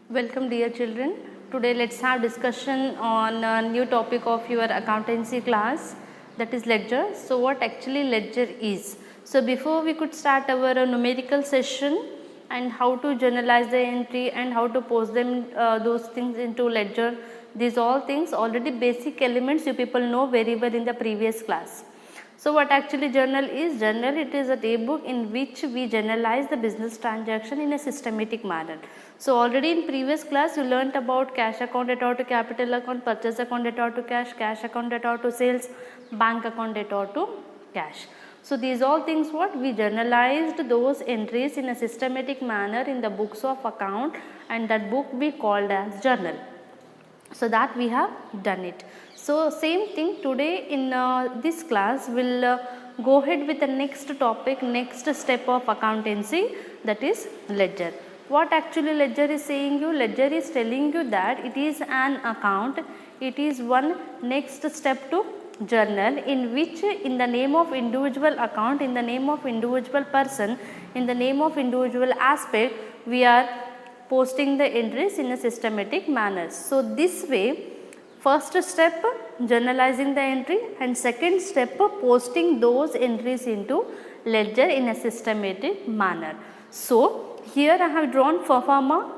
Welcome dear children. Today let's have discussion on a new topic of your accountancy class, that is ledger. So what actually ledger is? So before we could start our numerical session and how to journalize the entry and how to post them those things into ledger, these all things already basic elements you people know very well in the previous class. So what actually journal is? Journal, it is a daybook in which we journalize the business transaction in a systematic manner. So already in previous class you learnt about cash account debtor to capital account, purchase account debtor to cash account debtor to sales, bank account debtor to cash. So these all things what we journalized those entries in a systematic manner in the books of account, and that book we called as journal. So that we have done it. So same thing today in this class we will go ahead with the next topic, next step of accountancy, that is ledger. What actually ledger is saying you? Ledger is telling you that it is an account, it is one next step to journal in which in the name of individual account, in the name of individual person, in the name of individual aspect, we are posting the entries in a systematic manner. So this way, first step journalizing the entry and second step posting those entries into ledger in a systematic manner. So here I have drawn pro forma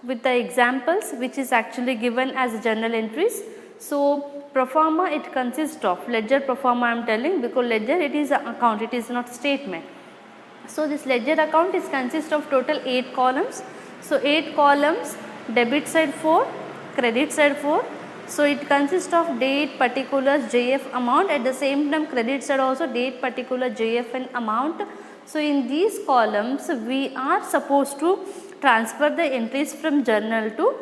with the examples which is actually given as journal entries. So pro forma it consists of ledger pro forma I am telling, because ledger it is an account, it is not statement. So this ledger account is consist of total 8 columns. So 8 columns, debit side 4, credit side 4. So it consists of date, particulars, JF amount, at the same time credit side also date, particular, JF and amount. So in these columns we are supposed to transfer the entries from journal to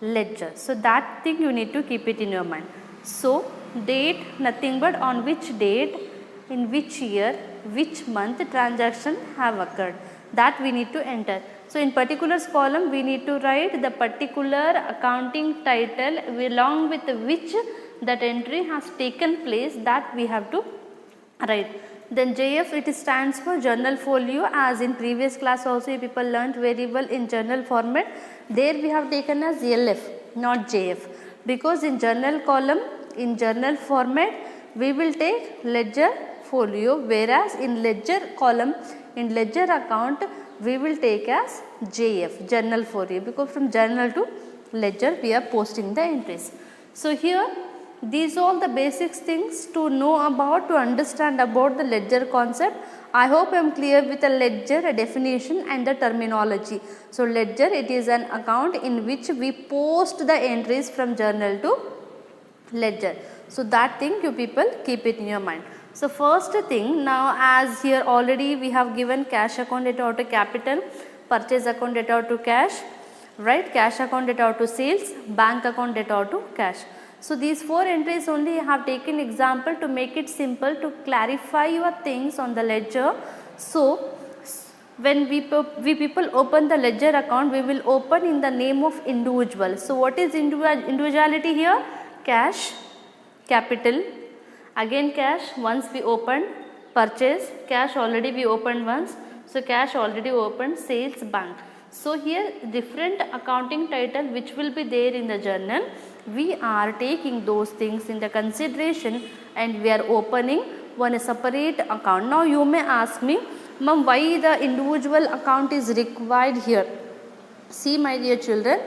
ledger. So that thing you need to keep it in your mind. So date, nothing but on which date, in which year, which month transaction have occurred, that we need to enter. So in particulars column we need to write the particular accounting title along with which that entry has taken place, that we have to write. Then JF, it stands for journal folio, as in previous class also you people learnt very well in journal format. There we have taken as LF, not JF, because in journal column, in journal format we will take ledger folio, whereas in ledger column, in ledger account we will take as JF, journal folio, because from journal to ledger we are posting the entries. So here these all the basic things to know about, to understand about the ledger concept. I hope I am clear with the ledger, a definition and the terminology. So ledger, it is an account in which we post the entries from journal to ledger. So that thing you people keep it in your mind. So first thing, now as here already we have given cash account debtor to capital, purchase account debtor to cash, right, cash account debtor to sales, bank account debtor to cash. So these 4 entries only I have taken example to make it simple, to clarify your things on the ledger. So when we people open the ledger account, we will open in the name of individual. So what is individuality here? Cash, capital, again cash once we opened, purchase, cash already we opened once, so cash already opened, sales, bank. So here different accounting title which will be there in the journal, we are taking those things in the consideration and we are opening one separate account. Now you may ask me, ma'am, why the individual account is required here? See my dear children,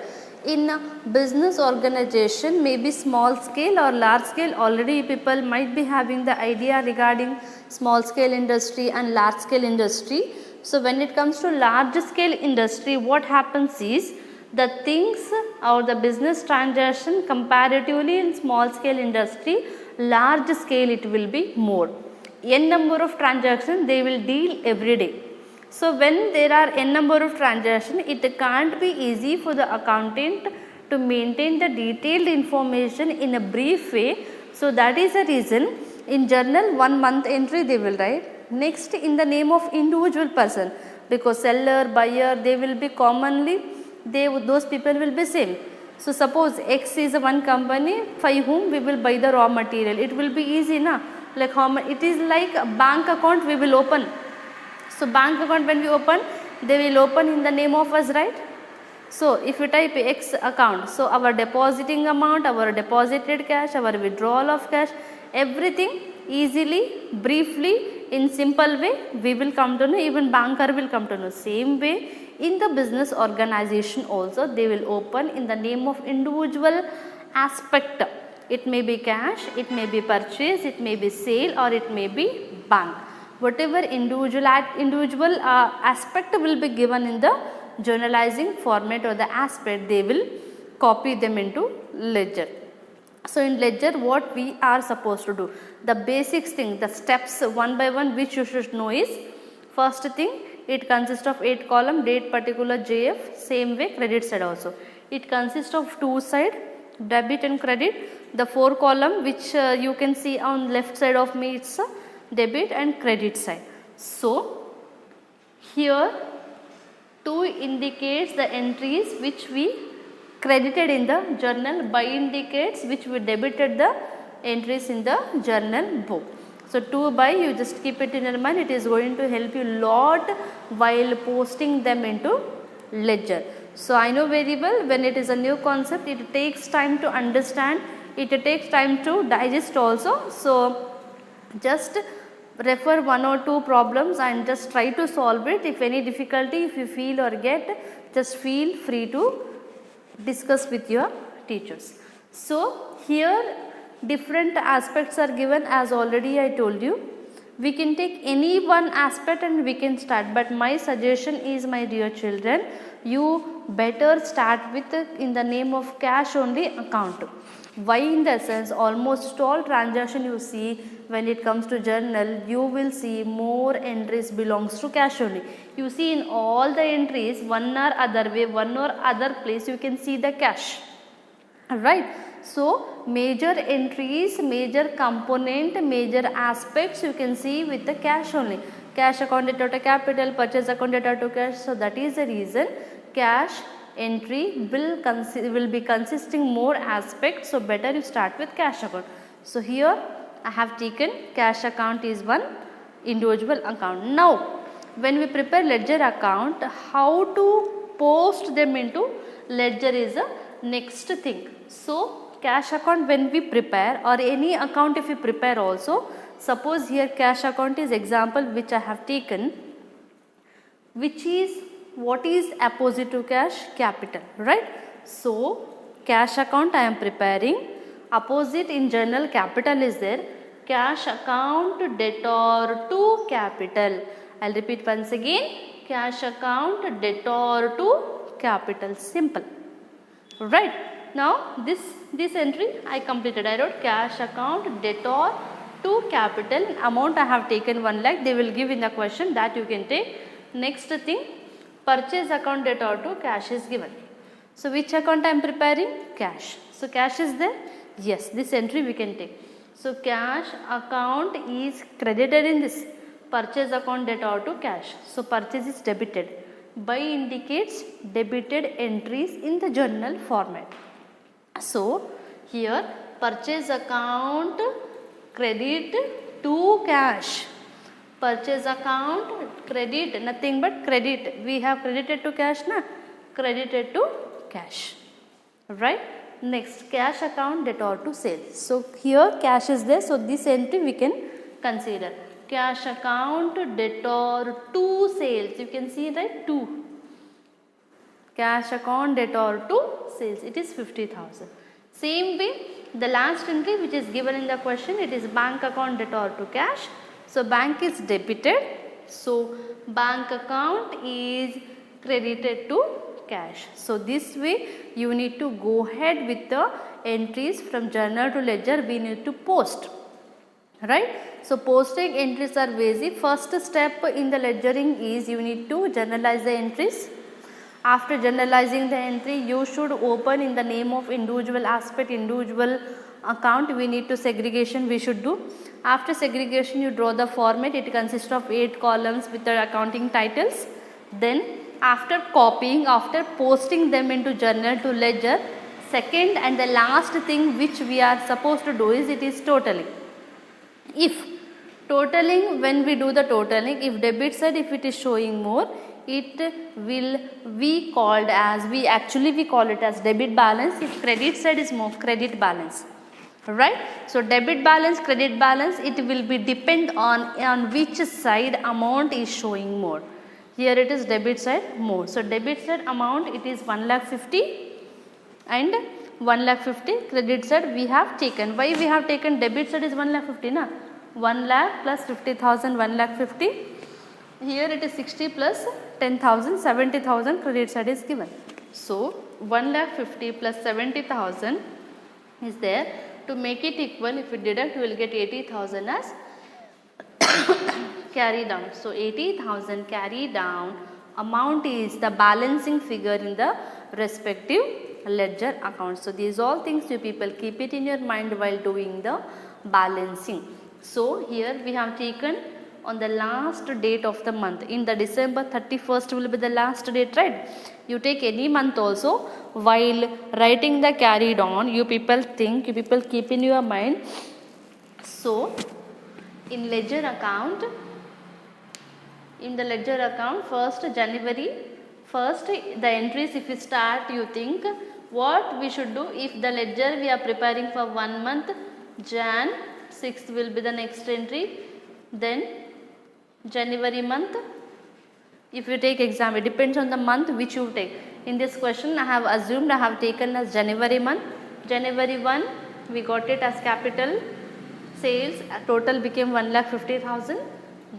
in a business organization, maybe small scale or large scale, already people might be having the idea regarding small scale industry and large scale industry. So when it comes to large scale industry, what happens is the things or the business transaction comparatively in small scale industry, large scale it will be more. N number of transactions they will deal every day. So when there are n number of transactions, it can't be easy for the accountant to maintain the detailed information in a brief way. So that is the reason in journal 1 month entry they will write. Next in the name of individual person, because seller, buyer, they will be commonly, those people will be same. So suppose X is one company by whom we will buy the raw material. It will be easy na, like how much, it is like a bank account we will open. So bank account when we open, they will open in the name of us, right? So if you type X account, so our depositing amount, our deposited cash, our withdrawal of cash, everything easily, briefly, in simple way we will come to know, even banker will come to know. Same way in the business organization also they will open in the name of individual aspect. It may be cash, it may be purchase, it may be sale, or it may be bank. Whatever individual aspect will be given in the journalizing format or the aspect, they will copy them into ledger. So in ledger what we are supposed to do, the basic thing, the steps one by one which you should know is, first thing, it consists of 8 column, date, particular, JF, same way credit side also. It consists of 2 side, debit and credit. The 4 column which you can see on left side of me, it's debit and credit side. So here 2 indicates the entries which we credited in the journal, by indicates which we debited the entries in the journal book. So 2 by, you just keep it in your mind, it is going to help you lot while posting them into ledger. So I know very well, when it is a new concept, it takes time to understand, it takes time to digest also. So just refer 1 or 2 problems and just try to solve it. If any difficulty, if you feel or get, just feel free to discuss with your teachers. So here different aspects are given, as already I told you. We can take any one aspect and we can start, but my suggestion is, my dear children, you better start with in the name of cash only account. Why? In the sense, almost all transaction you see when it comes to journal, you will see more entries belongs to cash only. You see in all the entries, one or other way, one or other place, you can see the cash, right? So major entries, major component, major aspects you can see with the cash only. Cash account debtor to capital, purchase account debtor to cash. So that is the reason cash entry will be consisting more aspects. So better you start with cash account. So here I have taken cash account is one individual account. Now when we prepare ledger account, how to post them into ledger is a next thing. So cash account when we prepare, or any account if we prepare also, suppose here cash account is example which I have taken, which is, what is opposite to cash? Capital, right? So cash account I am preparing, opposite in journal capital is there, cash account debtor to capital. I will repeat once again, cash account debtor to capital, simple, right? Now this entry I completed. I wrote cash account debtor to capital, amount I have taken 1 lakh, they will give in the question, that you can take. Next thing, purchase account debtor to cash is given. So which account I am preparing? Cash. So cash is there? Yes, this entry we can take. So cash account is credited in this, purchase account debtor to cash. So purchase is debited. By indicates debited entries in the journal format. So here purchase account credit to cash, purchase account credit, nothing but credit, we have credited to cash na, credited to cash, right? Next, cash account debtor to sales. So here cash is there, so this entry we can consider. Cash account debtor to sales, you can see right, 2. Cash account debtor to sales, it is 50,000. Same way, the last entry which is given in the question, it is bank account debtor to cash. So bank is debited, so bank account is credited to cash. So this way you need to go ahead with the entries from journal to ledger, we need to post, right? So posting entries are very easy. First step in the ledgering is you need to journalize the entries. After generalizing the entry, you should open in the name of individual aspect, individual account, we need to segregation we should do. After segregation you draw the format, it consists of 8 columns with the accounting titles. Then after copying, after posting them into journal to ledger, second and the last thing which we are supposed to do is, it is totaling. If Totaling, when we do the totaling, if debit side, if it is showing more, it will be called as, we call it as debit balance. If credit side is more, credit balance, right? So debit balance, credit balance, it will be depend on which side amount is showing more. Here it is debit side more. So debit side amount, it is 1,50,000 and 1,50,000. Credit side we have taken. Why we have taken debit side is 1,50,000 na? 1 lakh plus 50,000, 1,50,000. Here it is 60 plus 10,000, 70,000 credit side is given. So 1,50,000 plus 70,000 is there. To make it equal, if we deduct, we will get 80,000 as carry down. So 80,000 carry down amount is the balancing figure in the respective ledger account. So these all things you people keep it in your mind while doing the balancing. So here we have taken on the last date of the month. In the December 31st will be the last date, right? You take any month also, while writing the carried on, you people keep in your mind. So in ledger account, first January, first the entries, if you start, you think what we should do. If the ledger we are preparing for 1 month, Jan 6th will be the next entry, then January month. If you take exam, it depends on the month which you take. In this question I have assumed I have taken as January month. January 1 we got it as capital sales, total became 1,50,000.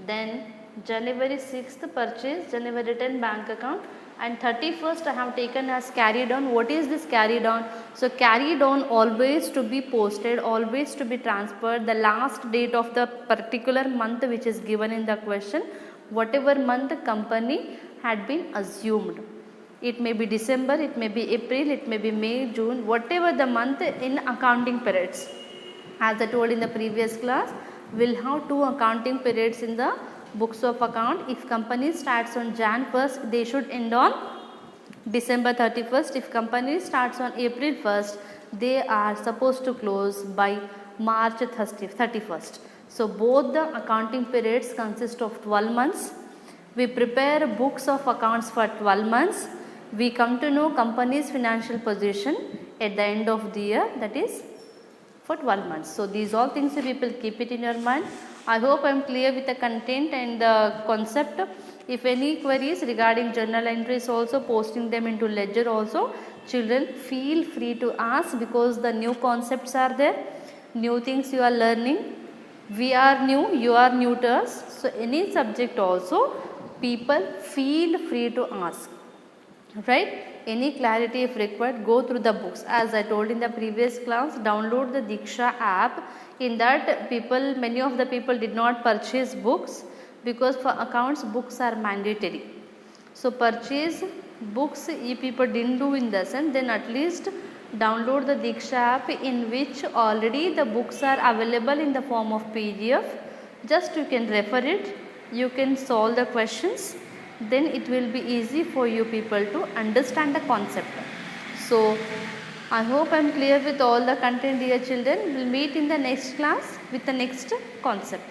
Then January 6th purchase, January 10 bank account, and 31st I have taken as carried on. What is this carried on? So carried on always to be posted, always to be transferred the last date of the particular month which is given in the question, whatever month company had been assumed. It may be December, it may be April, it may be May, June, whatever the month in accounting periods. As I told in the previous class, we'll have 2 accounting periods in the books of account. If company starts on Jan 1st, they should end on December 31st. If company starts on April 1st, they are supposed to close by March 31st. So both the accounting periods consist of 12 months. We prepare books of accounts for 12 months. We come to know company's financial position at the end of the year, that is for 12 months. So these all things people keep it in your mind. I hope I am clear with the content and the concept. If any queries regarding journal entries also, posting them into ledger also, children feel free to ask, because the new concepts are there, new things you are learning. We are new, you are new to us. So any subject also, people feel free to ask, right? Any clarity if required, go through the books. As I told in the previous class, download the Diksha app. In that, many of the people did not purchase books, because for accounts books are mandatory. So purchase books if people didn't do in the sense, then at least download the Diksha app, in which already the books are available in the form of PDF. Just you can refer it, you can solve the questions, then it will be easy for you people to understand the concept. So I hope I am clear with all the content, dear children. We will meet in the next class with the next concept.